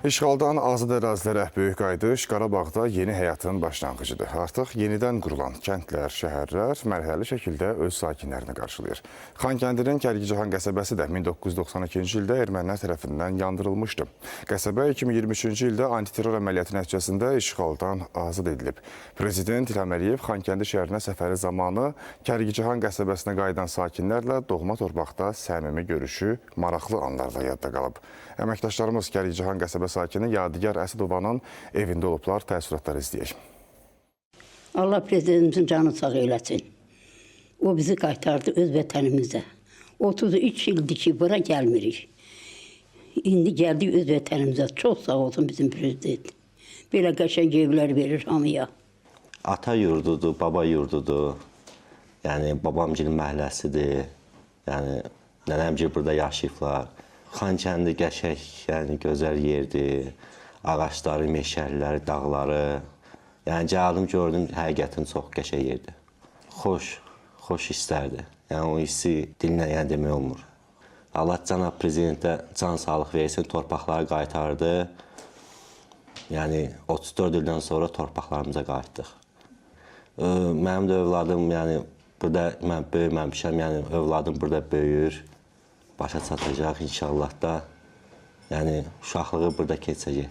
İşğaldan azad ərazilərə böyük qayıdış Qarabağda yeni həyatın başlanğıcıdır. Artıq yenidən qurulan kəndlər, şəhərlər mərhələli şəkildə öz sakinlərini qarşılayır. Xankəndinin Kərkicahan qəsəbəsi də 1992-ci ildə ermənilər tərəfindən yandırılmışdı. Qəsəbə 2023-cü ildə antiterror əməliyyatı nəticəsində işğaldan azad edilib. Prezident İlham Əliyev Xankəndi şəhərinə səfəri zamanı Kərkicahan qəsəbəsinə qayıdan sakinlərlə doğma torpaqda səmimi görüşü maraqlı anlarla yadda qalıb. Əməkdaşlarımız Kərkicahan qəsəbə sakini Yadigar Əsidovanın evində olublar, təəssüratları izləyək. Allah prezidentimizin canı sağ eləsin. O bizi qaytardı öz vətənimizə. 33 ildir ki, bura gəlmirik. İndi gəldik öz vətənimizə. Çox sağ olsun bizim prezident. Belə qəşəng evlər verir hamıya. Ata yurdudur, baba yurdudur. Yəni babamgilin məhəlləsidir. Yəni nənəmgil burada yaşayıblar. Xankəndi qəşəng, yəni gözəl yerdir. Ağaçları, meşəliləri, dağları. Yəni gəldim, gördüm, həqiqətən çox qəşəng yerdir. Xoş hisslərdir. Yəni o hissi dillə yəni demək olmur. Allah cənab prezidentə can sağlıq versin, torpaqları qaytardı. Yəni 34 ildən sonra torpaqlarımıza qayıtdıq. Mənim də övladım, yəni burada mən böyüməmişəm, yəni övladım burada böyür. Başa çatacaq inşallah da, yəni uşaqlığı burada keçəcək.